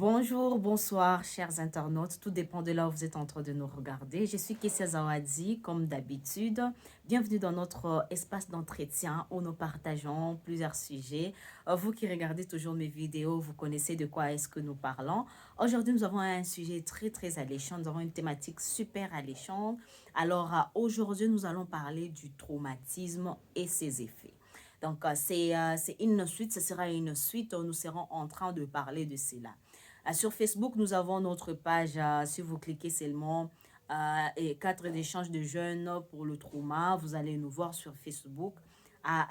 Bonjour, bonsoir, chers internautes. Tout dépend de là où vous êtes en train de nous regarder. Je suis Kessia Zawadi, comme d'habitude. Bienvenue dans notre espace d'entretien où nous partageons plusieurs sujets. Vous qui regardez toujours mes vidéos, vous connaissez de quoi est-ce que nous parlons. Aujourd'hui, nous avons un sujet très alléchant. Nous avons une thématique super alléchante. Alors, aujourd'hui, nous allons parler du traumatisme et ses effets. Donc, c'est une suite, ce sera une suite où nous serons en train de parler de cela. Sur Facebook, nous avons notre page, si vous cliquez seulement, et cadre d'échange de jeunes pour le trauma, vous allez nous voir sur Facebook.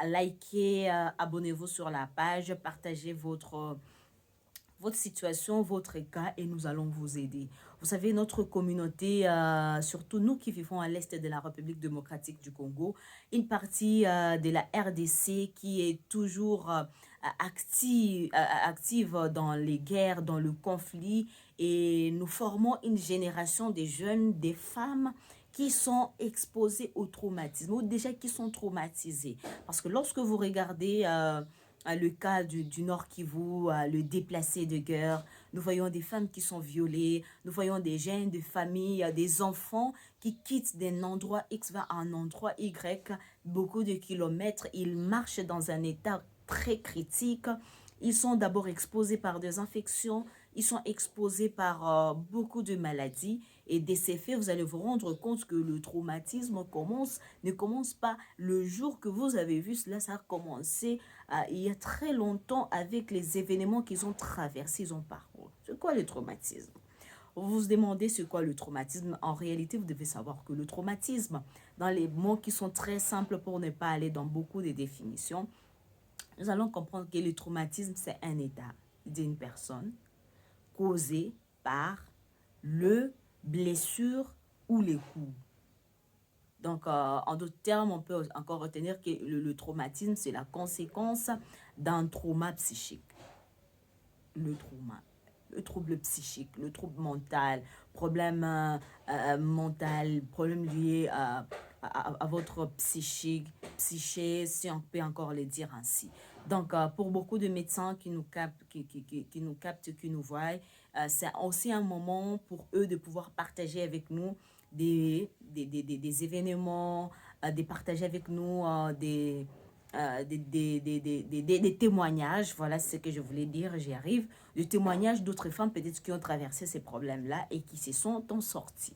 Likez, abonnez-vous sur la page, partagez votre situation, votre cas et nous allons vous aider. Vous savez, notre communauté, surtout nous qui vivons à l'est de la République démocratique du Congo, une partie de la RDC qui est toujours active dans les guerres, dans le conflit et nous formons une génération de jeunes, des femmes qui sont exposées au traumatisme ou déjà qui sont traumatisées. Parce que lorsque vous regardez le cas du Nord Kivu, le déplacé de guerre. Nous voyons des femmes qui sont violées, nous voyons des jeunes de famille, des enfants qui quittent d'un endroit X vers un endroit Y, beaucoup de kilomètres. Ils marchent dans un état très critique. Ils sont d'abord exposés par des infections, ils sont exposés par beaucoup de maladies. Et de ces faits, vous allez vous rendre compte que le traumatisme ne commence pas le jour que vous avez vu cela. Ça a commencé il y a très longtemps avec les événements qu'ils ont traversés, ils ont parcouru. C'est quoi le traumatisme? Vous vous demandez c'est quoi le traumatisme. En réalité, vous devez savoir que le traumatisme, dans les mots qui sont très simples pour ne pas aller dans beaucoup de définitions, nous allons comprendre que le traumatisme, c'est un état d'une personne causé par le blessure ou les coups. Donc, en d'autres termes, on peut encore retenir que le traumatisme, c'est la conséquence d'un trauma psychique. Le trauma, le trouble psychique, le trouble mental, problème mental, problème lié à votre psyché, si on peut encore le dire ainsi. Donc, pour beaucoup de médecins qui nous captent, qui nous voient, c'est aussi un moment pour eux de pouvoir partager avec nous des événements, de partager avec nous des témoignages. Voilà ce que je voulais dire, j'y arrive. Des témoignages d'autres femmes peut-être qui ont traversé ces problèmes-là et qui se sont en sorties.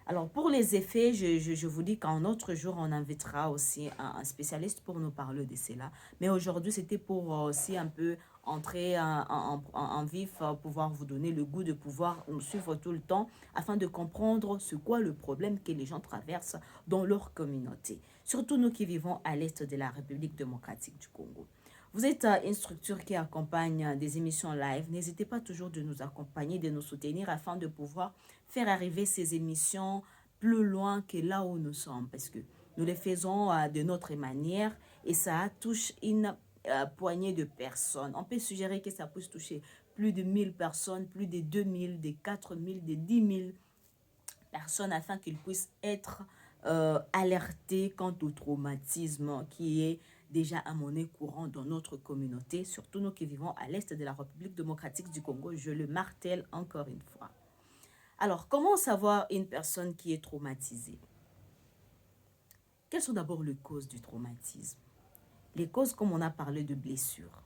Alors, pour les effets, je vous dis qu'un autre jour, on invitera aussi un spécialiste pour nous parler de cela. Mais aujourd'hui, c'était pour aussi un peu entrer en vif, pouvoir vous donner le goût de pouvoir nous suivre tout le temps afin de comprendre ce quoi le problème que les gens traversent dans leur communauté. Surtout nous qui vivons à l'est de la République démocratique du Congo. Vous êtes une structure qui accompagne des émissions live. N'hésitez pas toujours de nous accompagner, de nous soutenir afin de pouvoir faire arriver ces émissions plus loin que là où nous sommes. Parce que nous les faisons de notre manière et ça touche une poignée de personnes. On peut suggérer que ça puisse toucher plus de 1000 personnes, plus de 2000, de 4000, de 10 000 personnes afin qu'ils puissent être alertés quant au traumatisme qui est déjà un monnaie courante dans notre communauté, surtout nous qui vivons à l'est de la République démocratique du Congo. Je le martèle encore une fois. Alors, comment savoir une personne qui est traumatisée? Quelles sont d'abord les causes du traumatisme? Les causes, comme on a parlé de blessures.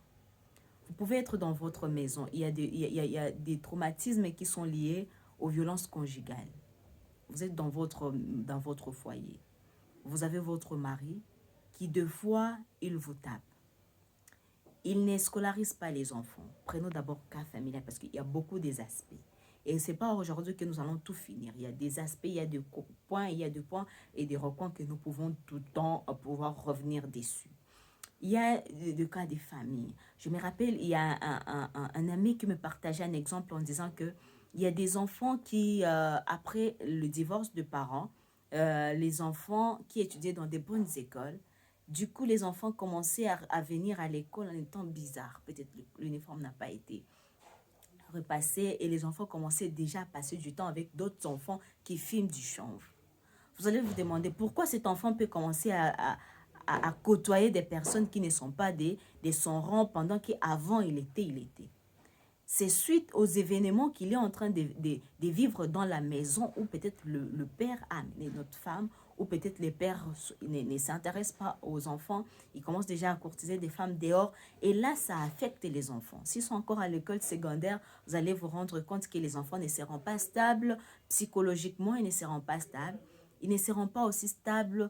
Vous pouvez être dans votre maison. Il y a des traumatismes qui sont liés aux violences conjugales. Vous êtes dans votre foyer. Vous avez votre mari qui, deux fois, il vous tape. Il ne scolarise pas les enfants. Prenons d'abord cas familial parce qu'il y a beaucoup des aspects. Et ce n'est pas aujourd'hui que nous allons tout finir. Il y a des aspects, il y a des points, il y a des points et des recoins que nous pouvons tout le temps pouvoir revenir dessus. Il y a le cas des familles. Je me rappelle, il y a un ami qui me partageait un exemple en disant que il y a des enfants qui, après le divorce de parents, les enfants qui étudiaient dans des bonnes écoles, du coup, les enfants commençaient à venir à l'école en étant bizarres. Peut-être l'uniforme n'a pas été repassé et les enfants commençaient déjà à passer du temps avec d'autres enfants qui filment du chanvre. Vous allez vous demander pourquoi cet enfant peut commencer à côtoyer des personnes qui ne sont pas des son rang pendant qu'avant il était. c'est suite aux événements qu'il est en train de vivre dans la maison, où peut-être le père a amené notre femme, ou peut-être les pères ne s'intéressent pas aux enfants, ils commencent déjà à courtiser des femmes dehors, et là, ça affecte les enfants. S'ils sont encore à l'école secondaire, vous allez vous rendre compte que les enfants ne seront pas stables psychologiquement, ils ne seront pas stables, ils ne seront pas aussi stables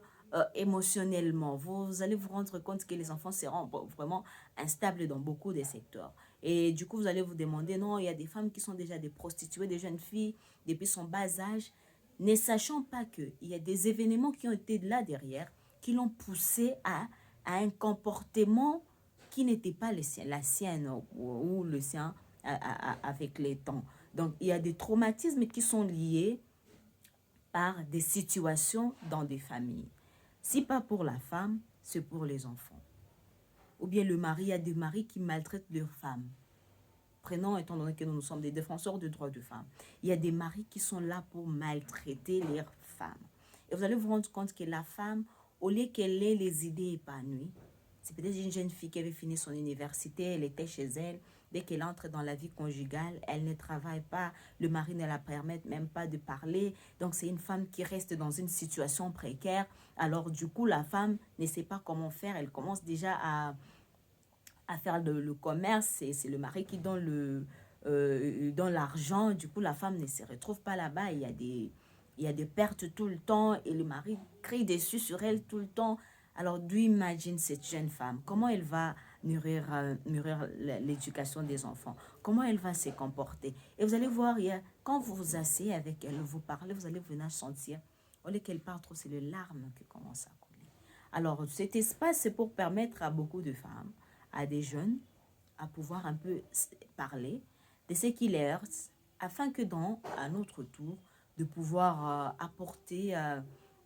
émotionnellement. Vous allez vous rendre compte que les enfants seront vraiment instables dans beaucoup de secteurs. Et du coup, vous allez vous demander, non, il y a des femmes qui sont déjà des prostituées, des jeunes filles, depuis son bas âge, ne sachant pas qu'il y a des événements qui ont été là derrière, qui l'ont poussé à un comportement qui n'était pas la sienne ou le sien avec les temps. Donc, il y a des traumatismes qui sont liés par des situations dans des familles. Si pas pour la femme, c'est pour les enfants. Ou bien le mari, il y a des maris qui maltraitent leurs femmes. Prenons, étant donné que nous sommes des défenseurs des droits de femmes, il y a des maris qui sont là pour maltraiter leurs femmes. Et vous allez vous rendre compte que la femme, au lieu qu'elle ait les idées épanouies, c'est peut-être une jeune fille qui avait fini son université, elle était chez elle. Dès qu'elle entre dans la vie conjugale, elle ne travaille pas, le mari ne la permet même pas de parler. Donc c'est une femme qui reste dans une situation précaire. Alors du coup, la femme ne sait pas comment faire, elle commence déjà à faire le commerce, c'est le mari qui donne l'argent. Du coup, la femme ne se retrouve pas là-bas. Il y a des pertes tout le temps et le mari crie dessus sur elle tout le temps. Alors, d'où imagine cette jeune femme? Comment elle va mûrir l'éducation des enfants? Comment elle va se comporter? Et vous allez voir, quand vous vous asseyez avec elle, vous parlez, vous allez venir sentir, au lieu qu'elle part trop, c'est les larmes qui commencent à couler. Alors, cet espace, c'est pour permettre à beaucoup de femmes, à des jeunes, à pouvoir un peu parler de ce qui les heurte, afin que à notre tour, de pouvoir apporter,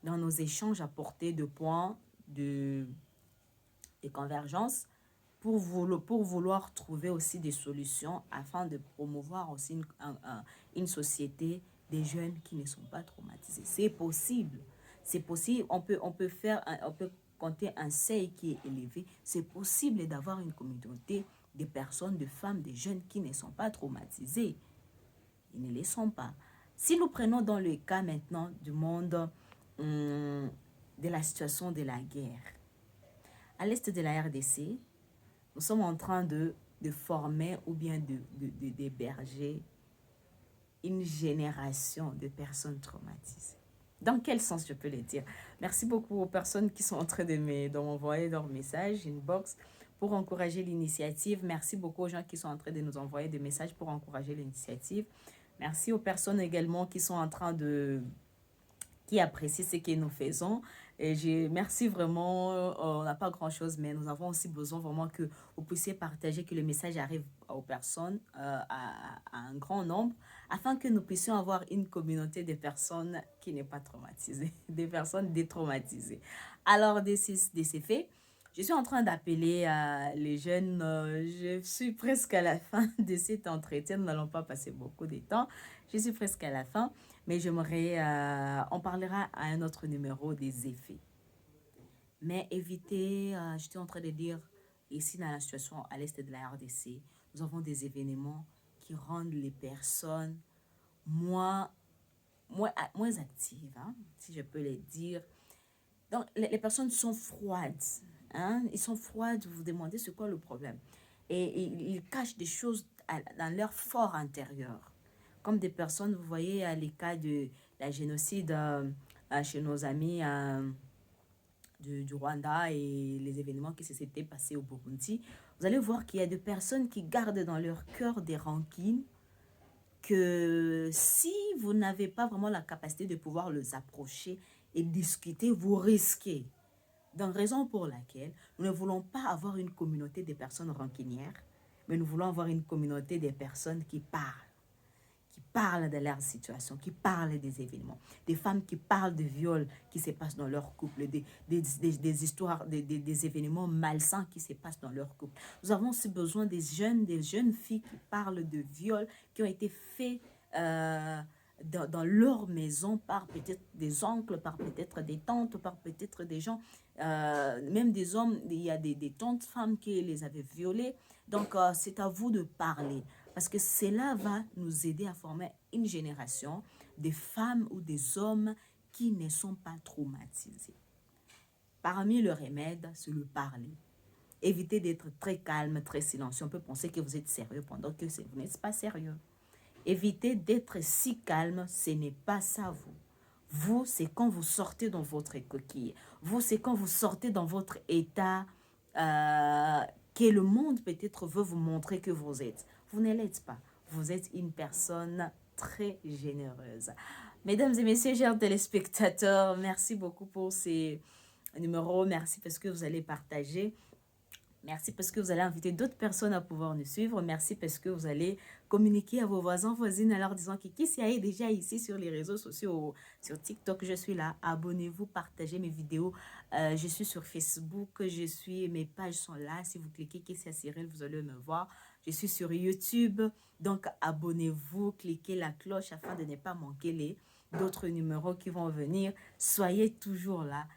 dans nos échanges, apporter de points de convergence pour vouloir trouver aussi des solutions afin de promouvoir aussi une société des jeunes qui ne sont pas traumatisés. C'est possible. C'est possible. On peut compter un seuil qui est élevé. C'est possible d'avoir une communauté de personnes, de femmes, de jeunes qui ne sont pas traumatisés. Ils ne les sont pas. Si nous prenons dans le cas maintenant du monde de la situation de la guerre, à l'est de la RDC, nous sommes en train de former ou bien d'héberger une génération de personnes traumatisées. Dans quel sens je peux le dire? Merci beaucoup aux personnes qui sont en train de m'envoyer leurs messages, inbox, pour encourager l'initiative. Merci beaucoup aux gens qui sont en train de nous envoyer des messages pour encourager l'initiative. Merci aux personnes également qui sont en train qui apprécient ce que nous faisons. Et merci vraiment, on n'a pas grand-chose, mais nous avons aussi besoin vraiment que vous puissiez partager, que le message arrive aux personnes, à un grand nombre, afin que nous puissions avoir une communauté de personnes qui n'est pas traumatisée, des personnes détraumatisées. Alors, de ces faits, je suis en train d'appeler les jeunes. Je suis presque à la fin de cet entretien. Nous n'allons pas passer beaucoup de temps. Je suis presque à la fin. Mais on parlera à un autre numéro des effets. Mais évitez, j'étais en train de dire, ici dans la situation à l'est de la RDC, nous avons des événements qui rendent les personnes moins actives, hein, si je peux le dire. Donc, les personnes sont froides. Hein? Ils sont froides, vous vous demandez c'est quoi le problème. Et ils cachent des choses dans leur fort intérieur. Comme des personnes, vous voyez, les cas de la génocide chez nos amis du Rwanda et les événements qui s'étaient passés au Burundi, vous allez voir qu'il y a des personnes qui gardent dans leur cœur des rancines que si vous n'avez pas vraiment la capacité de pouvoir les approcher et discuter, vous risquez. Donc, raison pour laquelle nous ne voulons pas avoir une communauté de personnes rancunières, mais nous voulons avoir une communauté de personnes qui parlent de leur situation, qui parlent des événements, des femmes qui parlent de viols qui se passent dans leur couple, des histoires, des événements malsains qui se passent dans leur couple. Nous avons aussi besoin des jeunes filles qui parlent de viols qui ont été faits dans leur maison par peut-être des oncles, par peut-être des tantes, par peut-être des gens, même des hommes. Il y a des tantes femmes qui les avaient violées. Donc, c'est à vous de parler. Parce que cela va nous aider à former une génération de femmes ou des hommes qui ne sont pas traumatisés. Parmi le remède, c'est le parler. Évitez d'être très calme, très silencieux. On peut penser que vous êtes sérieux pendant que vous n'êtes pas sérieux. Évitez d'être si calme, ce n'est pas ça vous. Vous, c'est quand vous sortez dans votre coquille. Vous, c'est quand vous sortez dans votre état que le monde peut-être veut vous montrer que vous êtes. Vous ne l'êtes pas. Vous êtes une personne très généreuse. Mesdames et messieurs, chers téléspectateurs, merci beaucoup pour ces numéros. Merci parce que vous allez partager. Merci parce que vous allez inviter d'autres personnes à pouvoir nous suivre. Merci parce que vous allez communiquer à vos voisins, voisines, en leur disant que qui s'y est déjà ici sur les réseaux sociaux, sur TikTok, je suis là. Abonnez-vous, partagez mes vidéos. Je suis sur Facebook, mes pages sont là. Si vous cliquez Kessia Cyril, vous allez me voir. Je suis sur YouTube, donc abonnez-vous, cliquez la cloche afin de ne pas manquer les d'autres numéros qui vont venir. Soyez toujours là.